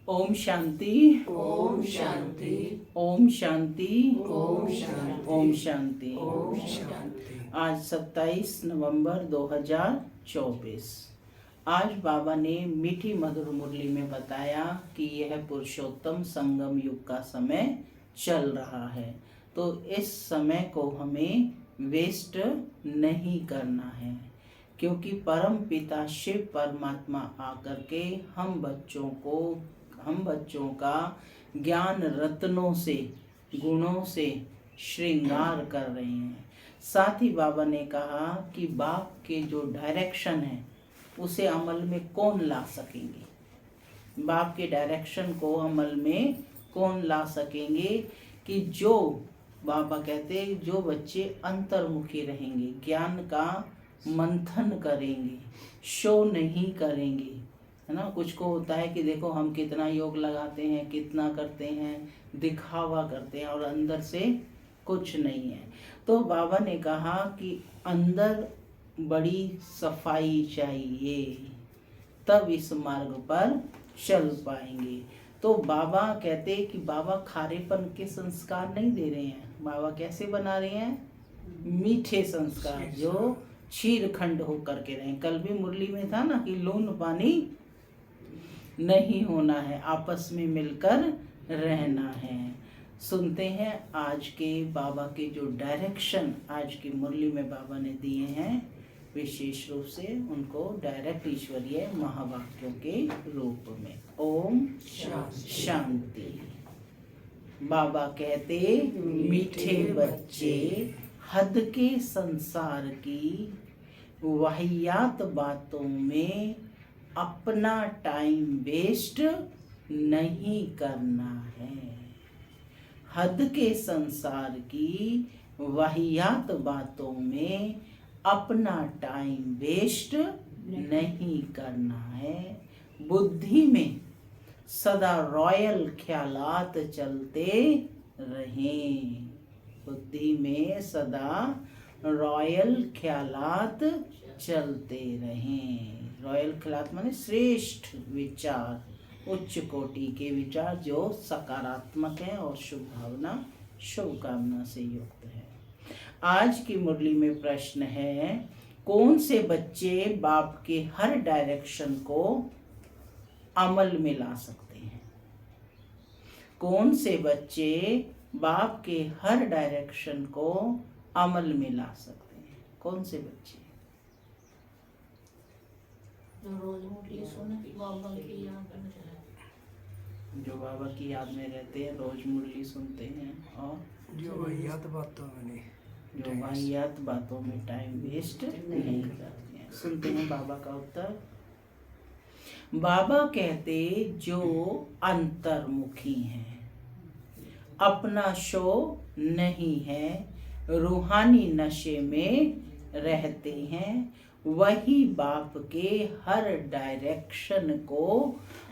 ओम शांति, ओम शांति, ओम शांति, ओम शांति, ओम शांति। ओम शांति। आज 27 नवंबर 2024। आज बाबा ने मीठी मधुर मुरली में बताया कि यह पुरुषोत्तम संगम युग का समय चल रहा है, तो इस समय को हमें वेस्ट नहीं करना है, क्योंकि परम पिता शिव परमात्मा आकर के हम बच्चों का ज्ञान रत्नों से, गुणों से श्रृंगार कर रहे हैं। साथ ही बाबा ने कहा कि बाप के जो डायरेक्शन है उसे अमल में कौन ला सकेंगे, बाप के डायरेक्शन को अमल में कौन ला सकेंगे, कि जो बाबा कहते हैं जो बच्चे अंतर्मुखी रहेंगे, ज्ञान का मंथन करेंगे, शो नहीं करेंगे, है ना। कुछ को होता है कि देखो हम कितना योग लगाते हैं, कितना करते हैं, दिखावा करते हैं और अंदर से कुछ नहीं है। तो बाबा ने कहा कि अंदर बड़ी सफाई चाहिए, तब इस मार्ग पर चल पाएंगे। तो बाबा कहते हैं कि बाबा खारेपन के संस्कार नहीं दे रहे हैं, बाबा कैसे बना रहे हैं, मीठे संस्कार जो क्षीर खंड होकर के रहे। कल भी मुरली में था ना कि लून पानी नहीं होना है, आपस में मिलकर रहना है। सुनते हैं आज के बाबा के जो डायरेक्शन आज की मुरली में बाबा ने दिए हैं, विशेष रूप से उनको डायरेक्ट ईश्वरीय महावाक्यों के रूप में। ओम शांति। बाबा कहते मीठे बच्चे हद के संसार की वाहियात बातों में अपना टाइम वेस्ट नहीं करना है। हद के संसार की वाहियात बातों में अपना टाइम वेस्ट नहीं करना है। बुद्धि में सदा रॉयल ख्यालात चलते रहें, बुद्धि में सदा रॉयल ख्यालात चलते रहें। रॉयल ख्यालात माने श्रेष्ठ विचार, उच्च कोटि के विचार जो सकारात्मक है और शुभ भावना, शुभकामना से युक्त है। आज की मुरली में प्रश्न है, कौन से बच्चे बाप के हर डायरेक्शन को अमल में ला सकते हैं? कौन से बच्चे बाप के हर डायरेक्शन को अमल में ला सकते हैं? कौन से बच्चे? जो बाबा की याद में रहते हैं, रोज मुरली सुनते हैं और जो वाहियात बातों में जो वाहियात बातों में टाइम वेस्ट नहीं करते हैं। सुनते हैं बाबा का उत्तर। बाबा कहते जो अंतर्मुखी हैं, अपना शो नहीं है, रूहानी नशे में रहते हैं, वही बाप के हर डायरेक्शन को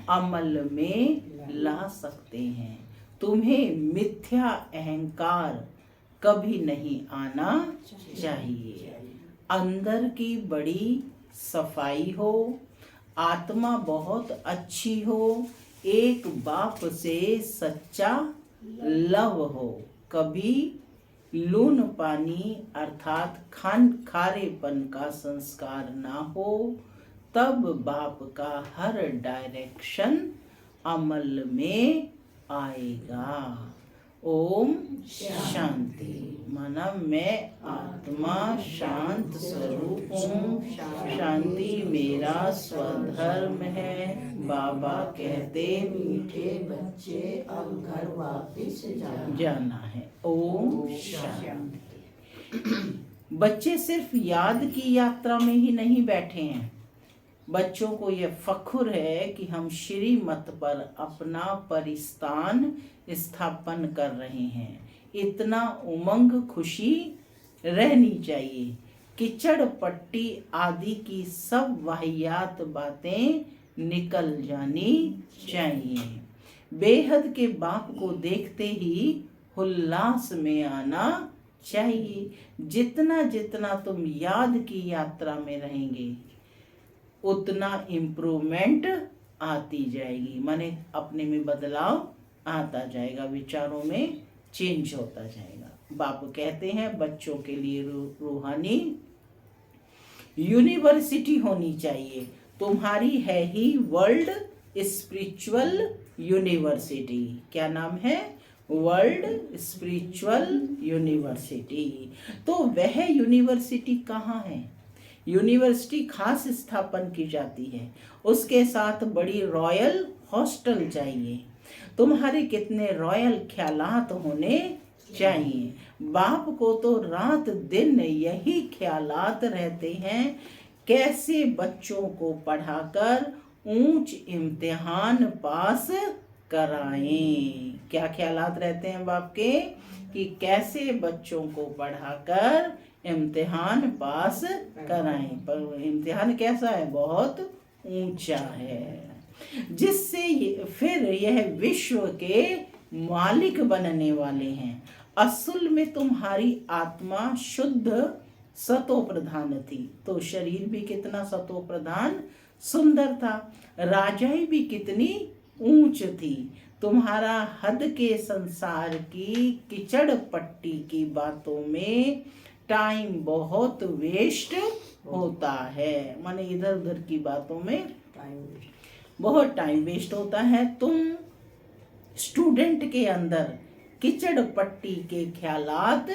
अमल में ला सकते हैं। तुम्हें मिथ्या अहंकार कभी नहीं आना चाहिए। अंदर की बड़ी सफाई हो, आत्मा बहुत अच्छी हो, एक बाप से सच्चा लव हो, कभी लून पानी अर्थात खारेपन का संस्कार ना हो, तब बाप का हर डायरेक्शन अमल में आएगा। ओम शांति। माना मैं आत्मा शांत स्वरूप हूँ, शांति मेरा स्वधर्म है। बाबा कहते मीठे बच्चे अब घर वापिस जाना है। ओम शांति। बच्चे सिर्फ याद की यात्रा में ही नहीं बैठे हैं, बच्चों को यह फख्र है कि हम श्रीमत पर अपना परिस्थान स्थापन कर रहे हैं। इतना उमंग खुशी रहनी चाहिए। कीचड़ पट्टी आदि की सब वाहियात बातें निकल जानी चाहिए। बेहद के बाप को देखते ही उल्लास में आना चाहिए। जितना जितना तुम याद की यात्रा में रहेंगे, उतना इम्प्रूवमेंट आती जाएगी, माने अपने में बदलाव आता जाएगा, विचारों में चेंज होता जाएगा। बाप कहते हैं बच्चों के लिए रूहानी यूनिवर्सिटी होनी चाहिए। तुम्हारी है ही वर्ल्ड स्पिरिचुअल यूनिवर्सिटी। क्या नाम है? World spiritual university. तो वह यूनिवर्सिटी कहाँ है? यूनिवर्सिटी खास स्थापन की जाती है, उसके साथ बड़ी रॉयल हॉस्टल चाहिए। तुम्हारे कितने रॉयल ख्यालात होने चाहिए। बाप को तो रात दिन यही ख्यालात रहते हैं, कैसे बच्चों को पढ़ाकर ऊंच इम्तिहान पास कराएं। क्या ख्यालात रहते हैं बाप के? कि कैसे बच्चों को पढ़ाकर इम्तिहान पास कराएं। पर इम्तिहान कैसा है? बहुत ऊंचा है, जिससे फिर यह विश्व के मालिक बनने वाले हैं। असल में तुम्हारी आत्मा शुद्ध सतो प्रधान थी, तो शरीर भी कितना सतो प्रधान सुंदर था, राजाई भी कितनी ऊंच थी। तुम्हारा हद के संसार की किचड़ पट्टी की बातों में टाइम बहुत वेस्ट होता है, माने इधर उधर की बातों में बहुत टाइम वेस्ट होता है। तुम स्टूडेंट के अंदर किचड़ पट्टी के ख्यालात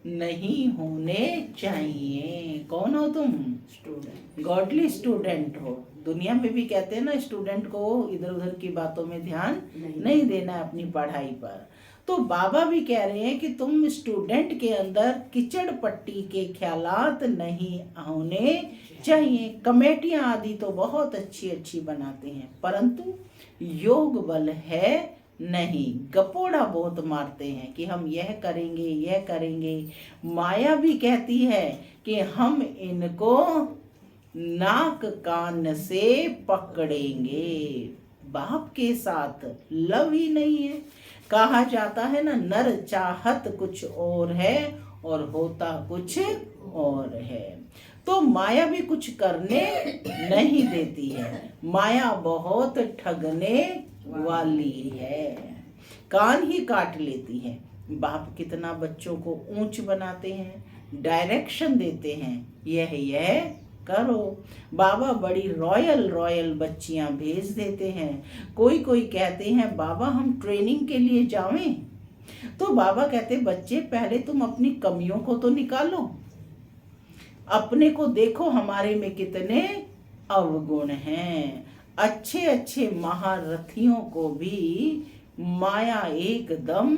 नहीं होने चाहिए। कौन हो तुम? स्टूडेंट, गॉडली स्टूडेंट हो। दुनिया में भी कहते हैं ना, स्टूडेंट को इधर उधर की बातों में ध्यान नहीं देना है अपनी पढ़ाई पर। तो बाबा भी कह रहे हैं कि तुम स्टूडेंट के अंदर किचड़ पट्टी के ख्यालात नहीं होने चाहिए। कमेटियां आदि तो बहुत अच्छी अच्छी बनाते हैं, परंतु योग बल है नहीं। गपोड़ा बहुत मारते हैं कि हम यह करेंगे यह करेंगे। माया भी कहती है कि हम इनको नाक कान से पकड़ेंगे। बाप के साथ लव ही नहीं है। कहा जाता है ना, नर चाहत कुछ और है और होता कुछ और है। तो माया भी कुछ करने नहीं देती है। माया बहुत ठगने वाली है, कान ही काट लेती है। बाप कितना बच्चों को ऊंच बनाते हैं, डायरेक्शन देते हैं, यह करो। बाबा बड़ी रॉयल रॉयल बच्चियां भेज देते हैं। कोई कोई कहते हैं बाबा हम ट्रेनिंग के लिए जावें, तो बाबा कहते बच्चे पहले तुम अपनी कमियों को तो निकालो, अपने को देखो हमारे में कितने अवगुण हैं। अच्छे अच्छे महारथियों को भी माया एकदम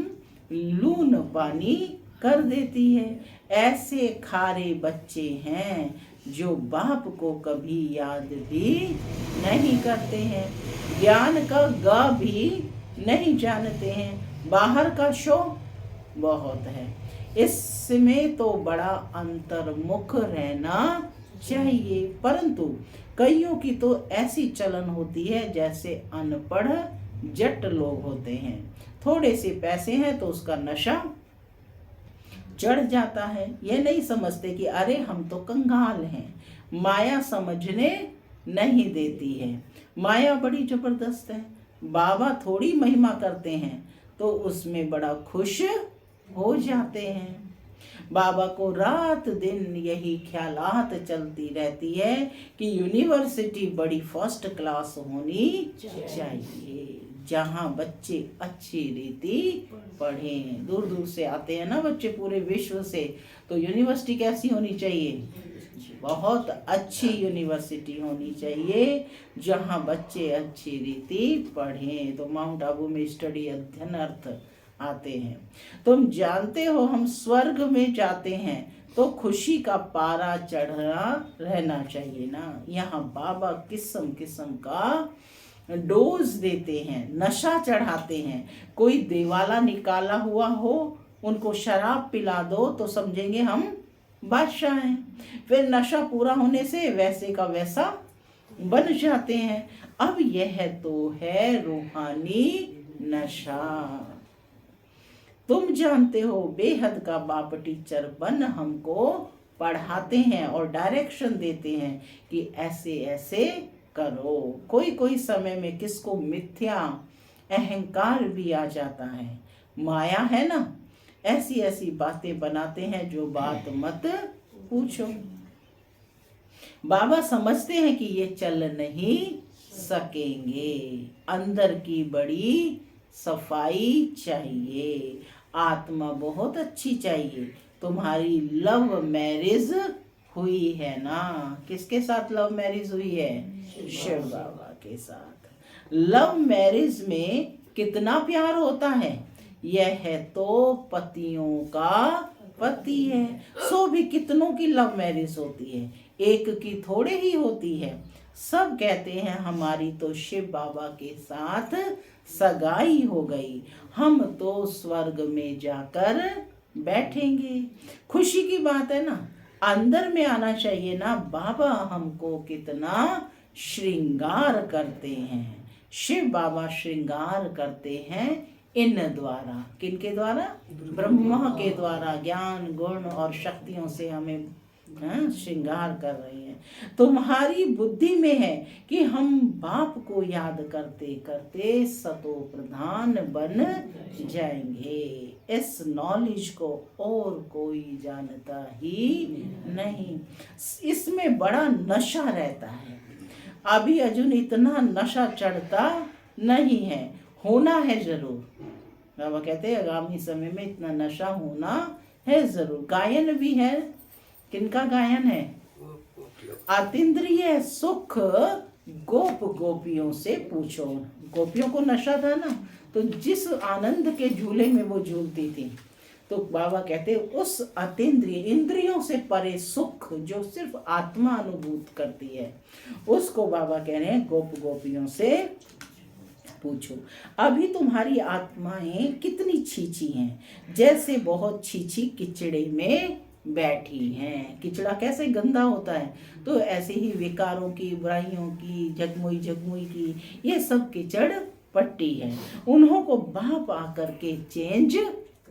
लून पानी कर देती है। ऐसे खारे बच्चे हैं जो बाप को कभी याद भी नहीं करते हैं, ज्ञान का गा भी नहीं जानते हैं। बाहर का शो बहुत है, इसमें तो बड़ा अंतर्मुख रहना चाहिए। परंतु कईयों की तो ऐसी चलन होती है जैसे अनपढ़ जट लोग होते हैं। थोड़े से पैसे हैं तो उसका नशा चढ़ जाता है। यह नहीं समझते कि अरे हम तो कंगाल हैं। माया समझने नहीं देती है। माया बड़ी जबरदस्त है। बाबा थोड़ी महिमा करते हैं तो उसमें बड़ा खुश हो जाते हैं। बाबा को रात दिन यही ख्यालात चलती रहती है कि यूनिवर्सिटी बड़ी फर्स्ट क्लास होनी चाहिए, जहाँ बच्चे अच्छी रीति पढ़ें। दूर दूर से आते हैं ना बच्चे पूरे विश्व से, तो यूनिवर्सिटी कैसी होनी चाहिए? बहुत अच्छी यूनिवर्सिटी होनी चाहिए, जहाँ बच्चे अच्छी रीति पढ़ें। तो माउंट आबू में स्टडी अध्ययन अर्थ आते हैं। तुम जानते हो हम स्वर्ग में जाते हैं तो खुशी का पारा चढ़ना रहना चाहिए ना। यहाँ बाबा किस्म किस्म का डोज देते हैं, नशा चढ़ाते हैं। कोई देवाला निकाला हुआ हो, उनको शराब पिला दो तो समझेंगे हम बादशाह हैं। फिर नशा पूरा होने से वैसे का वैसा बन जाते हैं। अब यह तो है रूहानी नशा। तुम जानते हो बेहद का बाप टीचर बन हमको पढ़ाते हैं और डायरेक्शन देते हैं कि ऐसे ऐसे करो। कोई कोई समय में किसको मिथ्या अहंकार भी आ जाता है, माया है ना, ऐसी ऐसी बातें बनाते हैं जो बात मत पूछो। बाबा समझते हैं कि ये चल नहीं सकेंगे, अंदर की बड़ी सफाई चाहिए, आत्मा बहुत अच्छी चाहिए। तुम्हारी लव मैरिज हुई है ना, किसके साथ लव मैरिज हुई है? शिव बाबा के साथ। लव मैरिज में कितना प्यार होता है, यह है तो पतियों का पति है। सो भी कितनों की लव मैरिज होती है, एक की थोड़े ही होती है। सब कहते हैं हमारी तो शिव बाबा के साथ सगाई हो गई, हम तो स्वर्ग में जाकर बैठेंगे। खुशी की बात है ना, अंदर में आना चाहिए ना, बाबा हमको कितना श्रृंगार करते हैं। शिव बाबा श्रृंगार करते हैं इन द्वारा, किनके द्वारा? ब्रह्मा के द्वारा, ज्ञान गुण और शक्तियों से हमें श्रृंगार कर रहे हैं। तुम्हारी बुद्धि में है कि हम बाप को याद करते करते सतो प्रधान बन जाएंगे। इस नॉलेज को और कोई जानता ही नहीं। इसमें बड़ा नशा रहता है, अभी अर्जुन इतना नशा चढ़ता नहीं है, होना है जरूर। बाबा कहते हैं आगामी समय में इतना नशा होना है जरूर। गायन भी है, किनका गायन है? अतीन्द्रिय सुख गोप गोपियों से पूछो। गोपियों को नशा था ना, तो जिस आनंद के झूले में वो झूलती थी, तो बाबा कहते उस अतीन्द्रिय इंद्रियों से परे सुख जो सिर्फ आत्मा अनुभूत करती है, उसको बाबा कह रहे हैं गोप गोपियों से पूछो। अभी तुम्हारी आत्माएं कितनी छीछी हैं, जैसे बहुत छीछी किचड़े में बैठी हैं। किचड़ा कैसे गंदा होता है, तो ऐसे ही विकारों की, बुराइयों की, जगमुई जगमुई की, ये सब किचड़ पट्टी है। उन्हों को बाप आकर के चेंज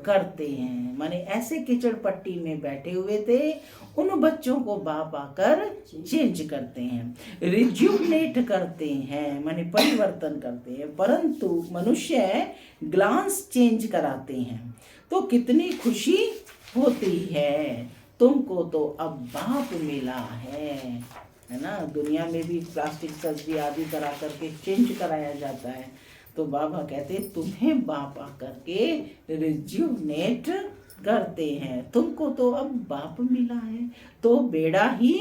करते हैं। माने ऐसे किचड़ पट्टी में बैठे हुए थे, उन बच्चों को बाप आकर चेंज करते हैं, रिज्यूनेट करते हैं, माने परिवर्तन करते हैं। परंतु मनुष्य ग्लांस चेंज कराते हैं, तो कितनी खुशी होती है। तुमको तो अब बाप मिला है ना। दुनिया में भी प्लास्टिक सर्जरी आदि करा करके चेंज कराया जाता है, तो बाबा कहते तुम्हें बाप आकर के रिज्यूनेट करते हैं। तुमको तो अब बाप मिला है, तो बेड़ा ही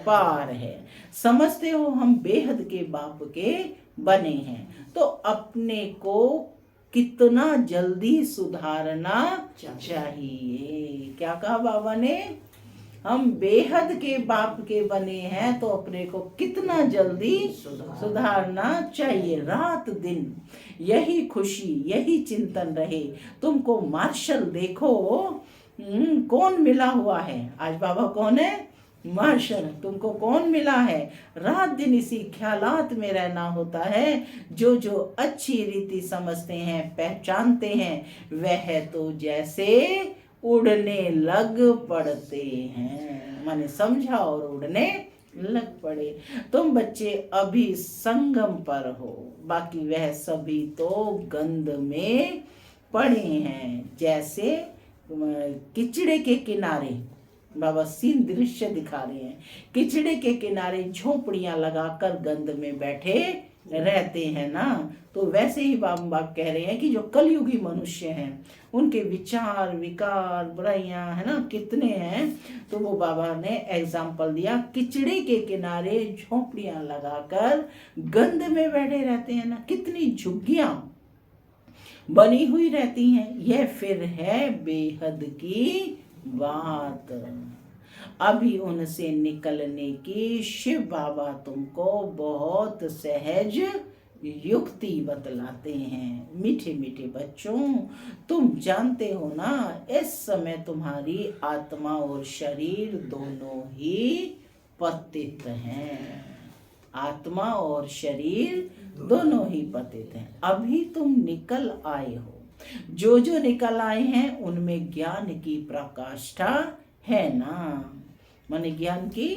पार है। समझते हो हम बेहद के बाप के बने हैं, तो अपने को कितना जल्दी सुधारना चाहिए। क्या कहा बाबा ने? हम बेहद के बाप के बने हैं, तो अपने को कितना जल्दी सुधारना चाहिए। रात दिन यही खुशी, यही चिंतन रहे। तुमको मार्शल देखो, कौन मिला हुआ है आज? बाबा कौन है? मार्शल। तुमको कौन मिला है? रात दिन इसी ख्यालात में रहना होता है। जो जो अच्छी रीति समझते हैं, पहचानते हैं, वह तो जैसे उड़ने लग पड़ते हैं। माने समझा और उड़ने लग पड़े। तुम बच्चे अभी संगम पर हो, बाकी वह सभी तो गंध में पड़े हैं। जैसे किचड़े के किनारे, बाबा सीन दृश्य दिखा रहे हैं, किचड़े के किनारे झोपड़ियां लगाकर गंध में बैठे रहते हैं ना, तो वैसे ही बाबा कह रहे हैं कि जो कलयुगी मनुष्य हैं, उनके विचार, विकार, बुराइयां है ना कितने हैं। तो वो बाबा ने एग्जाम्पल दिया, किचड़े के किनारे झोपड़ियां लगाकर गंध में बैठे रहते हैं ना, कितनी झुग्गियां बनी हुई रहती हैं। यह फिर है बेहद की बात। अभी उनसे निकलने की शिव बाबा तुमको बहुत सहज युक्ति बतलाते हैं। मीठे मीठे बच्चों, तुम जानते हो ना, इस समय तुम्हारी आत्मा और शरीर दोनों ही पतित हैं। आत्मा और शरीर दोनों ही पतित हैं। अभी तुम निकल आए हो, जो जो निकल आए हैं उनमें ज्ञान की प्रकाष्ठा है ना। माने ज्ञान की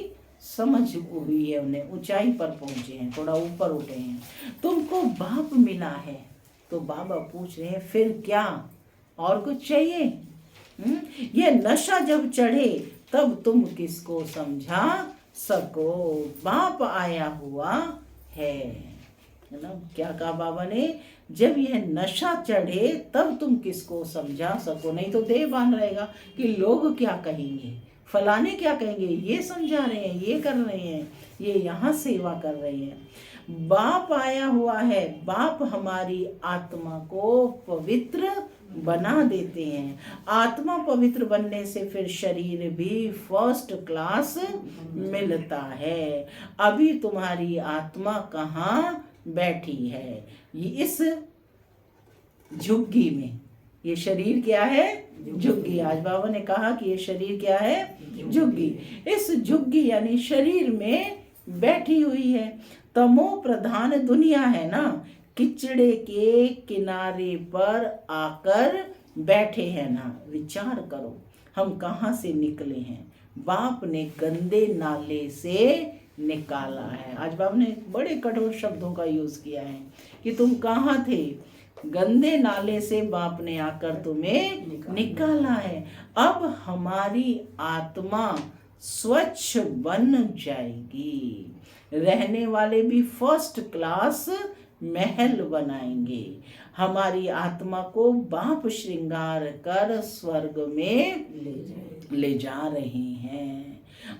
समझ हुई है, उन्हें ऊंचाई पर पहुंचे हैं, थोड़ा ऊपर उठे हैं। तुमको बाप मिला है, तो बाबा पूछ रहे हैं फिर क्या और कुछ चाहिए? ये नशा जब चढ़े तब तुम किसको समझा सको, बाप आया हुआ है ना। क्या कहा बाबा ने? जब यह नशा चढ़े तब तुम किसको समझा सको, नहीं तो देह बान रहेगा कि लोग क्या कहेंगे, फलाने क्या कहेंगे, ये समझा रहे हैं, ये कर रहे हैं, ये यहाँ सेवा कर रहे हैं। बाप आया हुआ है, बाप हमारी आत्मा को पवित्र बना देते हैं। आत्मा पवित्र बनने से फिर शरीर भी फर्स्ट क्लास मिलता है। अभी तुम्हारी आत्मा कहाँ बैठी है? ये इस झुग्गी में। ये शरीर क्या है? झुग्गी। आज बाबा ने कहा कि ये शरीर क्या है? झुग्गी। इस झुग्गी यानी शरीर में बैठी हुई है। तमो प्रधान दुनिया है ना, किचड़े के किनारे पर आकर बैठे हैं ना। विचार करो हम कहाँ से निकले हैं। बाप ने गंदे नाले से निकाला है। आज बाप ने बड़े कठोर शब्दों का यूज किया है कि तुम कहाँ थे। गंदे नाले से बाप ने आकर तुम्हें निकाला है। अब हमारी आत्मा स्वच्छ बन जाएगी। रहने वाले भी फर्स्ट क्लास महल बनाएंगे। हमारी आत्मा को बाप श्रृंगार कर स्वर्ग में ले जा रहे हैं।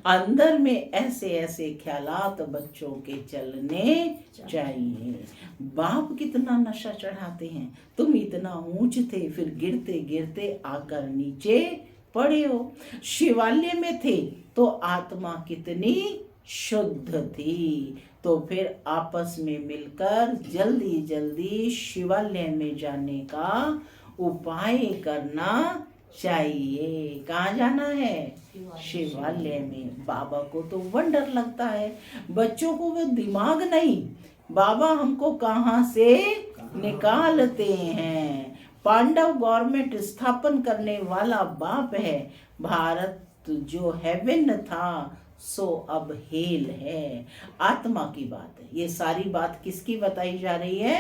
अंदर में ऐसे ऐसे ख्यालात बच्चों के चलने चाहिए। बाप कितना नशा चढ़ाते हैं। तुम इतना ऊंच थे, फिर गिरते गिरते आकर नीचे पड़े हो। शिवालय में थे तो आत्मा कितनी शुद्ध थी, तो फिर आपस में मिलकर जल्दी जल्दी शिवालय में जाने का उपाय करना चाहिए। कहाँ जाना है? शिवालय में। बाबा को तो वंडर लगता है, बच्चों को वो दिमाग नहीं, बाबा हमको कहाँ से निकालते हैं। पांडव गवर्नमेंट स्थापन करने वाला बाप है। भारत जो हेवन था सो अब हेल है। आत्मा की बात है। ये सारी बात किसकी बताई जा रही है?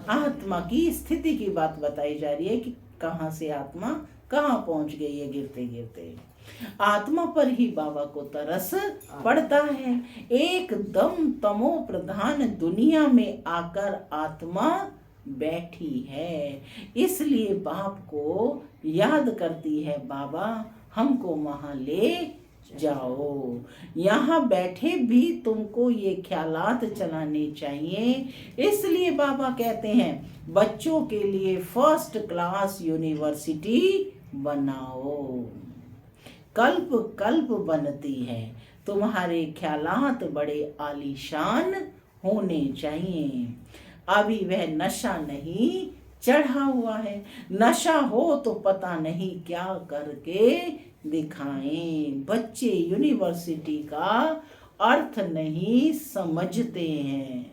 आत्मा की स्थिति की बात बताई जा रही है कि कहाँ से आत्मा कहाँ पहुंच गई है गिरते गिरते। आत्मा पर ही बाबा को तरस पड़ता है। एकदम तमो प्रधान दुनिया में आकर आत्मा बैठी है, इसलिए बाप को याद करती है, बाबा हमको वहां ले जाओ। यहाँ बैठे भी तुमको ये ख्यालात चलाने चाहिए। इसलिए बाबा कहते हैं बच्चों के लिए फर्स्ट क्लास यूनिवर्सिटी बनाओ। कल्प कल्प बनती है। तुम्हारे ख्यालात बड़े आलीशान होने चाहिए। अभी वह नशा नहीं चढ़ा हुआ है। नशा हो तो पता नहीं क्या करके दिखाएं। बच्चे यूनिवर्सिटी का अर्थ नहीं समझते हैं,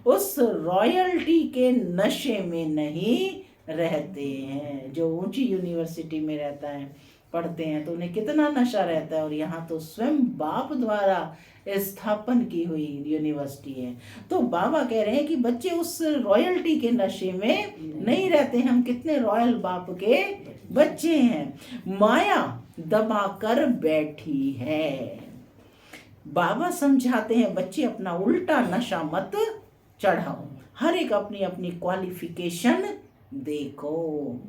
उस रॉयल्टी के नशे में नहीं रहते हैं। जो ऊंची यूनिवर्सिटी में रहता है, पढ़ते हैं तो उन्हें कितना नशा रहता है, और यहाँ तो स्वयं बाप द्वारा स्थापन की हुई यूनिवर्सिटी है। तो बाबा कह रहे हैं कि बच्चे उस रॉयल्टी के नशे में नहीं रहते। हम कितने रॉयल बाप के बच्चे हैं। माया दबाकर बैठी है। बाबा समझाते हैं बच्चे अपना उल्टा नशा मत चढ़ाओ। हर एक अपनी अपनी क्वालिफिकेशन देखो।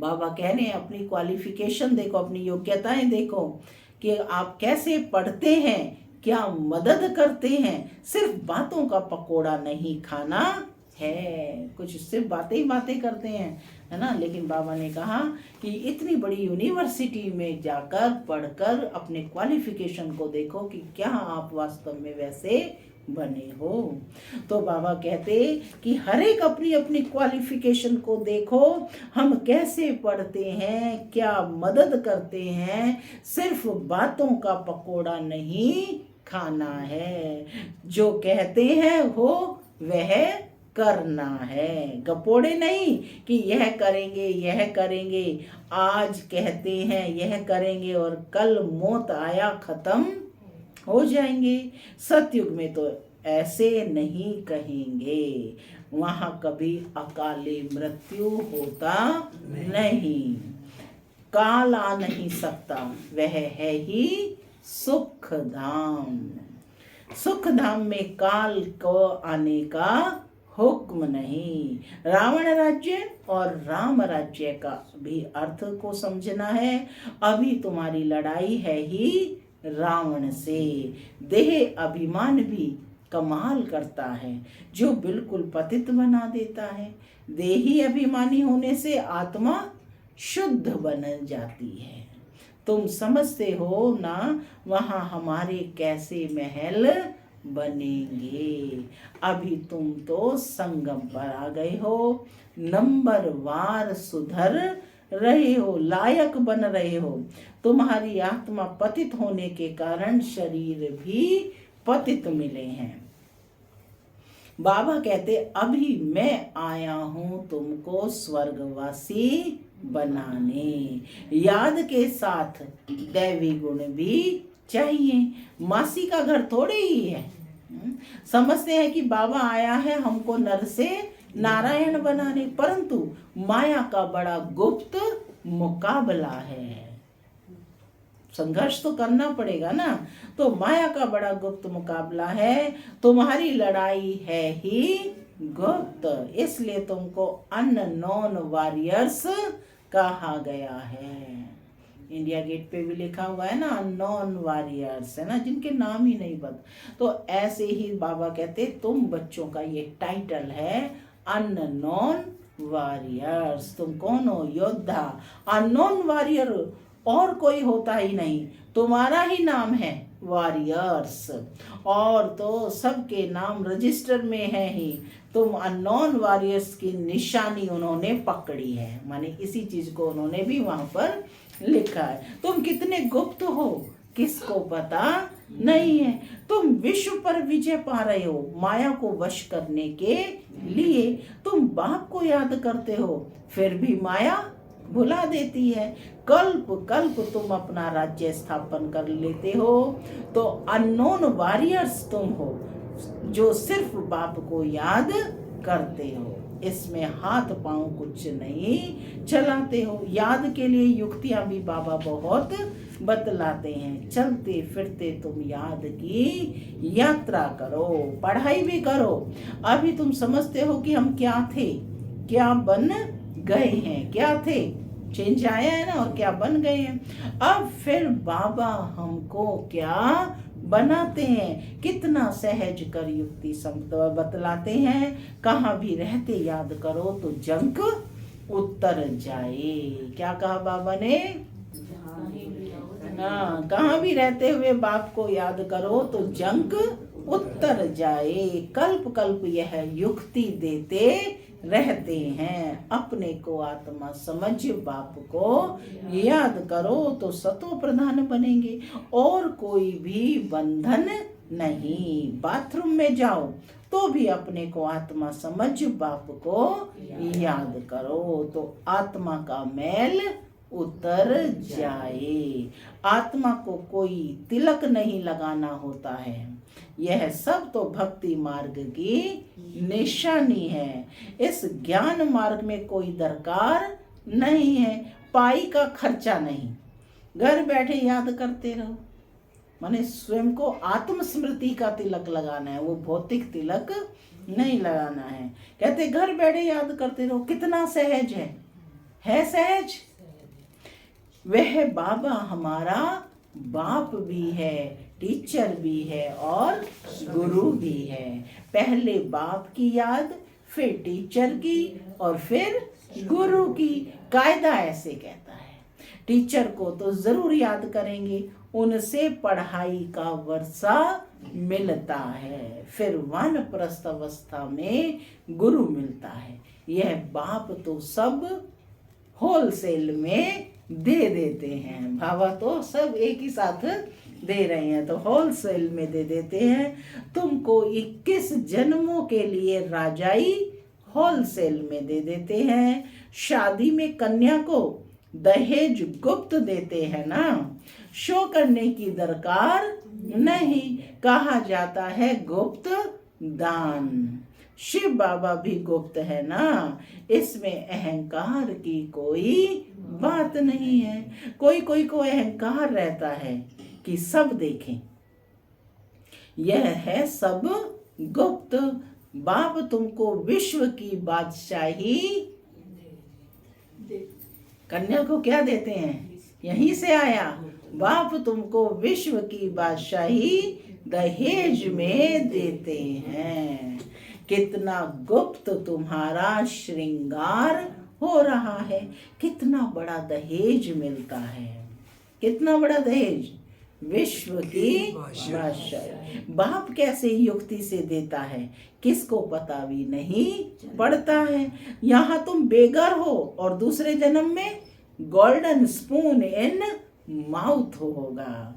बाबा कह रहे हैं अपनी क्वालिफिकेशन देखो, अपनी योग्यताएं देखो कि आप कैसे पढ़ते हैं, क्या मदद करते हैं। सिर्फ बातों का पकोड़ा नहीं खाना है। कुछ सिर्फ बातें ही बातें करते हैं, है ना। लेकिन बाबा ने कहा कि इतनी बड़ी यूनिवर्सिटी में जाकर पढ़कर अपने क्वालिफिकेशन को देखो कि क्या आप वास्तव में वैसे बने हो। तो बाबा कहते कि हर एक अपनी अपनी क्वालिफिकेशन को देखो। हम कैसे पढ़ते हैं, क्या मदद करते हैं। सिर्फ बातों का पकोड़ा नहीं खाना है। जो कहते हैं वो वह करना है। गपोड़े नहीं कि यह करेंगे यह करेंगे, आज कहते हैं यह करेंगे और कल मौत आया खत्म हो जाएंगे। सतयुग में तो ऐसे नहीं कहेंगे, वहां कभी अकाले मृत्यु होता नहीं, काल आ नहीं सकता, वह है ही सुख धाम। सुख धाम में काल को आने का हुक्म नहीं। रावण राज्य और राम राज्य का भी अर्थ को समझना है। अभी तुम्हारी लड़ाई है ही रावण से। देह अभिमान भी कमाल करता है, जो बिल्कुल पतित बना देता है। देही अभिमानी होने से आत्मा शुद्ध बन जाती है। तुम समझते हो ना वहां हमारे कैसे महल बनेंगे। अभी तुम तो संगम पर आ गए हो, नंबर वार सुधर रहे हो, लायक बन रहे हो। तुम्हारी आत्मा पतित होने के कारण शरीर भी पतित मिले हैं। बाबा कहते अभी मैं आया हूं तुमको स्वर्गवासी बनाने। याद के साथ दैवी गुण भी चाहिए। मासी का घर थोड़े ही है। समझते हैं कि बाबा आया है हमको नर से नारायण बनाने, परंतु माया का बड़ा गुप्त मुकाबला है। संघर्ष तो करना पड़ेगा ना। तो माया का बड़ा गुप्त मुकाबला है। तुम्हारी लड़ाई है ही गुप्त, इसलिए तुमको अननोन वॉरियर्स कहा गया है। इंडिया गेट पे भी लिखा हुआ है ना, अननोन वॉरियर्स, है ना, जिनके नाम ही नहीं पता। तो ऐसे ही बाबा कहते तुम बच्चों का ये टाइटल है अननोन वॉरियर्स। तुम कौन हो? योद्धा। अननोन वॉरियर और कोई होता ही नहीं, तुम्हारा ही नाम है वॉरियर्स। और तो सबके नाम रजिस्टर में है ही। तुम अननोन वॉरियर्स की निशानी उन्होंने पकड़ी है, माने इसी चीज को उन्होंने भी वहां पर लिखा है। तुम कितने गुप्त हो किसको पता नहीं है। तुम विश्व पर विजय पा रहे हो माया को वश करने के लिए। तुम बाप को याद करते हो, फिर भी माया भुला देती है। कल्प कल्प तुम अपना राज्य स्थापन कर लेते हो। तो अननोन वॉरियर्स तुम हो, जो सिर्फ बाप को याद करते हो। इसमें हाथ पांव कुछ नहीं चलाते हो। याद के लिए युक्तियां भी बाबा बहुत बतलाते हैं। चलते फिरते तुम याद की यात्रा करो, पढ़ाई भी करो। अभी तुम समझते हो कि हम क्या थे, क्या बन गए हैं। क्या थे, चेंज आया है ना, और क्या बन गए हैं। अब फिर बाबा हमको क्या बनाते हैं, कितना सहज कर युक्ति बतलाते हैं। कहाँ भी रहते याद करो तो जंक उत्तर जाए। क्या कहा बाबा ने? हाँ, कहाँ भी रहते हुए बाप को याद करो तो जंक उत्तर जाए। कल्प कल्प यह युक्ति देते रहते हैं। अपने को आत्मा समझ बाप को याद करो तो सतो प्रधान बनेंगे, और कोई भी बंधन नहीं। बाथरूम में जाओ तो भी अपने को आत्मा समझ बाप को याद करो तो आत्मा का मैल उतर जाए। आत्मा को कोई तिलक नहीं लगाना होता है। यह सब तो भक्ति मार्ग की निशानी है। इस ज्ञान मार्ग में कोई दरकार नहीं है, पाई का खर्चा नहीं। घर बैठे याद करते रहो, माने स्वयं को आत्मस्मृति का तिलक लगाना है, वो भौतिक तिलक नहीं लगाना है। कहते घर बैठे याद करते रहो। कितना सहज है सहज। वह बाबा हमारा बाप भी है, टीचर भी है और गुरु भी है। पहले बाप की याद, फिर टीचर की और फिर गुरु की। कायदा ऐसे कहता है। टीचर को तो जरूर याद करेंगे, उनसे पढ़ाई का वर्षा मिलता है। फिर वानप्रस्थ अवस्था में गुरु मिलता है। यह बाप तो सब होलसेल में दे देते हैं। भावा तो सब एक ही साथ दे रहे हैं, तो होलसेल में दे देते हैं। तुमको 21 जन्मों के लिए राजाई होलसेल में दे देते हैं। शादी में कन्या को दहेज गुप्त देते हैं ना, शो करने की दरकार नहीं, कहा जाता है गुप्त दान। शिव बाबा भी गुप्त है ना, इसमें अहंकार की कोई बात नहीं है। कोई कोई को अहंकार रहता है कि सब देखें, यह है सब गुप्त। बाप तुमको विश्व की बादशाही, कन्या को क्या देते हैं, यहीं से आया। बाप तुमको विश्व की बादशाही दहेज में देते हैं। कितना गुप्त तुम्हारा श्रृंगार हो रहा है, कितना बड़ा दहेज मिलता है, कितना बड़ा दहेज, विश्व की बादशाही। बाप कैसे युक्ति से देता है, किसको पता भी नहीं पड़ता है। यहाँ तुम बेघर हो और दूसरे जन्म में गोल्डन स्पून इन माउथ होगा।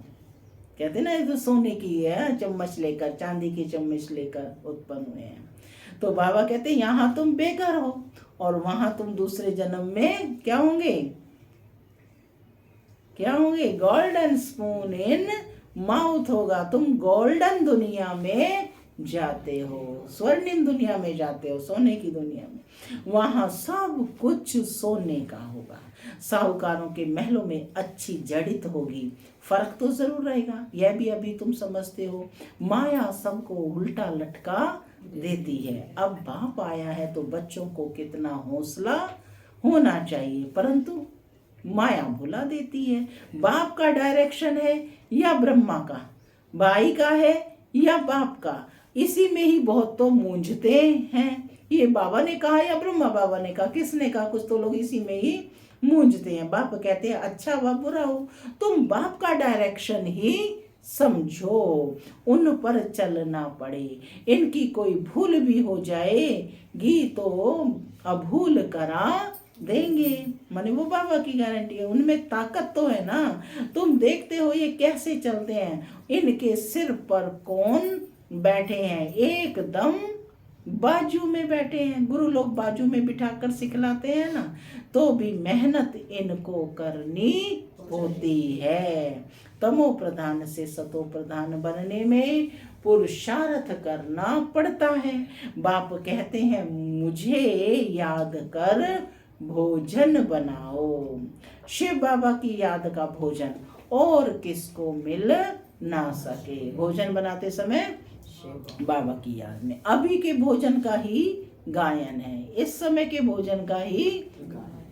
कहते ना, ये तो सोने की है चम्मच लेकर, चांदी की चम्मच लेकर उत्पन्न हुए हैं। तो बाबा कहते यहाँ तुम बेघर हो और वहां तुम दूसरे जन्म में क्या होंगे, क्या होंगे, गोल्डन स्पून इन माउथ होगा। तुम गोल्डन दुनिया में जाते हो, स्वर्णिम दुनिया में जाते हो, सोने की दुनिया में। वहां सब कुछ सोने का होगा। साहूकारों के महलों में अच्छी जड़ित होगी। फर्क तो जरूर रहेगा, यह भी अभी तुम समझते हो। माया सबको उल्टा लटका देती है। अब बाप आया है तो बच्चों को कितना हौसला होना चाहिए, परंतु माया भुला देती है। बाप का डायरेक्शन है या ब्रह्मा का, भाई का है या बाप का, इसी में ही बहुत तो मूंझते हैं। ये बाबा ने कहा या ब्रह्मा बाबा ने कहा, किसने कहा, कुछ तो लोग इसी में ही मूंझते हैं। बाप कहते हैं अच्छा व बुरा हो, तुम बाप का डायरेक्शन ही समझो, उन पर चलना पड़े। इनकी कोई भूल भी हो जाएगी तो अभूल करा देंगे, माने वो बाबा की गारंटी है। उनमें ताकत तो है ना। तुम देखते हो ये कैसे चलते हैं, इनके सिर पर कौन बैठे हैं, एकदम बाजू में बैठे हैं। गुरु लोग बाजू में बिठाकर सिखलाते हैं ना, तो भी मेहनत इनको करनी होती है। तमो प्रधान से सतो प्रधान बनने में पुरुषार्थ करना पड़ता है। बाप कहते हैं मुझे याद कर भोजन बनाओ। शिव बाबा की याद का भोजन और किसको मिल ना सके। भोजन बनाते समय बाबा की याद में। अभी के भोजन का ही गायन है, इस समय के भोजन का ही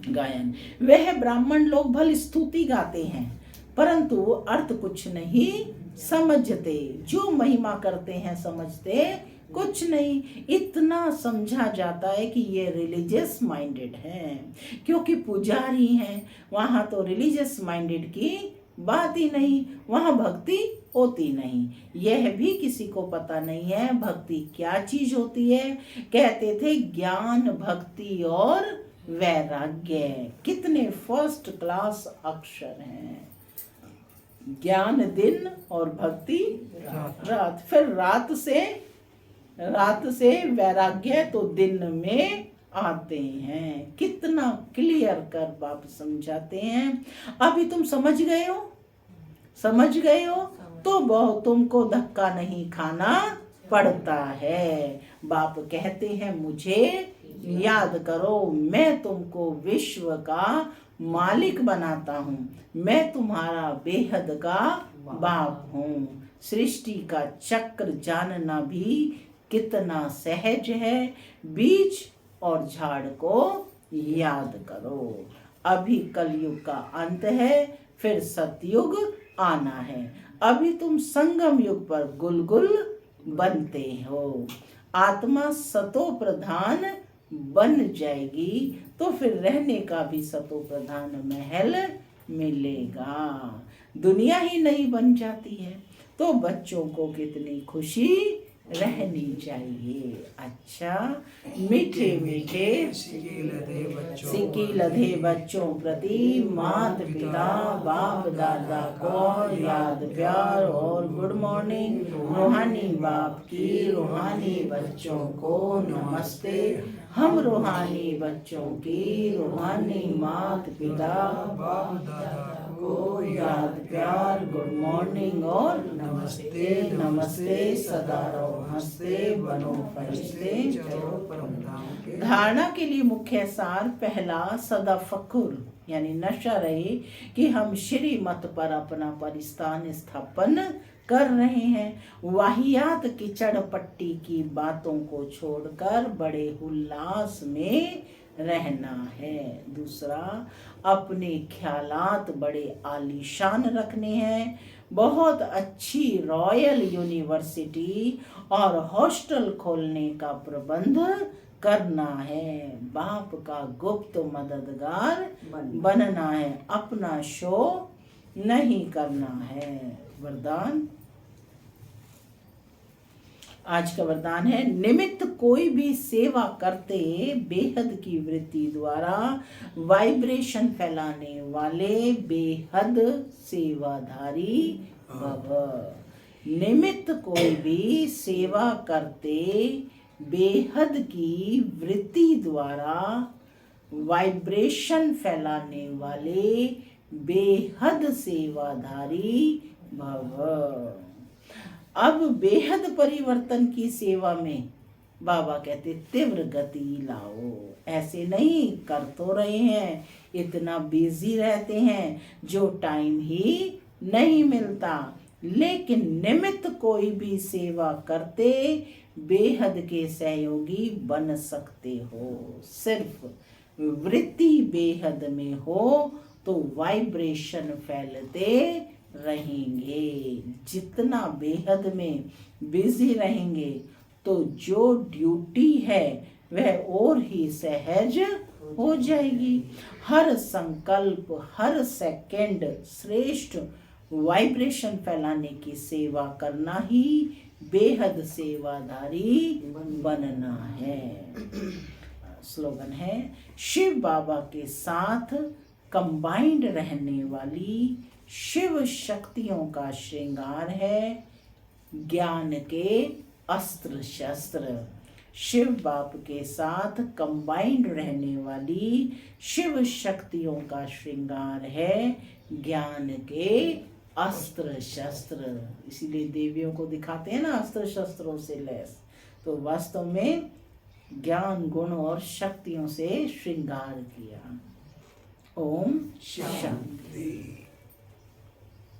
गायन। वह ब्राह्मण लोग भल स्तुति गाते हैं परंतु अर्थ कुछ नहीं समझते। जो महिमा करते हैं समझते कुछ नहीं। इतना समझा जाता है कि ये रिलीजियस माइंडेड हैं, क्योंकि पुजारी हैं। वहाँ तो रिलीजियस माइंडेड की बात ही नहीं, वहाँ भक्ति होती नहीं। यह भी किसी को पता नहीं है भक्ति क्या चीज होती है। कहते थे ज्ञान भक्ति और वैराग्य। कितने फर्स्ट क्लास अक्षर हैं। ज्ञान दिन और भक्ति रात। फिर रात से वैराग्य तो दिन में आते हैं। कितना क्लियर कर बाप समझाते हैं। अभी तुम समझ गए हो, समझ गए हो तो बहुत तुमको धक्का नहीं खाना पड़ता है। बाप कहते हैं मुझे याद करो, मैं तुमको विश्व का मालिक बनाता हूँ, मैं तुम्हारा बेहद का बाप हूँ। सृष्टि का चक्र जानना भी कितना सहज है। बीज और झाड़ को याद करो। अभी कलयुग का अंत है, फिर सतयुग आना है। अभी तुम संगम युग पर गुलगुल बनते हो। आत्मा सतो प्रधान बन जाएगी तो फिर रहने का भी सतो प्रधान महल मिलेगा। दुनिया ही नहीं बन जाती है तो बच्चों को कितनी खुशी रहनी चाहिए। अच्छा, मीठे मीठे सिक्की लधे बच्चों प्रति माता पिता बाप दादा को याद प्यार और गुड मॉर्निंग। रूहानी बाप की रूहानी बच्चों को नमस्ते। हम रूहानी बच्चों की रूहानी माता पिता बाप दादा को याद प्यार गुड मॉर्निंग और नमस्ते। नमस्ते सदा रहो हंसते बनो फरिश्ते चलो परम धाम के। धारणा के लिए मुख्य सार पहला, सदा फकुर यानी नशा रहे कि हम श्री मत पर अपना परिस्थान स्थापन कर रहे हैं। वाहियात कीचड़ पट्टी की बातों को छोड़कर बड़े उल्लास में रहना है। दूसरा, अपने ख्यालात बड़े आलीशान रखने हैं। बहुत अच्छी रॉयल यूनिवर्सिटी और हॉस्टल खोलने का प्रबंध करना है। बाप का गुप्त मददगार बनना है। अपना शो नहीं करना है। वरदान, आज का वरदान है, निमित्त कोई भी सेवा करते बेहद की वृत्ति द्वारा वाइब्रेशन फैलाने वाले बेहद सेवाधारी भव। निमित्त कोई भी सेवा करते बेहद की वृत्ति द्वारा वाइब्रेशन फैलाने वाले बेहद सेवाधारी भव। अब बेहद परिवर्तन की सेवा में बाबा कहते तीव्र गति लाओ। ऐसे नहीं कर तो रहे हैं, इतना बिजी रहते हैं जो टाइम ही नहीं मिलता, लेकिन निमित्त कोई भी सेवा करते बेहद के सहयोगी बन सकते हो। सिर्फ वृत्ति बेहद में हो तो वाइब्रेशन फैलते रहेंगे। जितना बेहद में बिजी रहेंगे तो जो ड्यूटी है वह और ही सहज हो जाएगी। हर संकल्प, हर सेकंड श्रेष्ठ वाइब्रेशन फैलाने की सेवा करना ही बेहद सेवाधारी बनना है। स्लोगन है, शिव बाबा के साथ कंबाइंड रहने वाली शिव शक्तियों का श्रृंगार है ज्ञान के अस्त्र शस्त्र। शिव बाप के साथ कंबाइंड रहने वाली शिव शक्तियों का श्रृंगार है ज्ञान के अस्त्र शस्त्र। इसीलिए देवियों को दिखाते हैं ना अस्त्र शस्त्रों से लैस, तो वास्तव में ज्ञान गुण और शक्तियों से श्रृंगार किया। ओम शांति।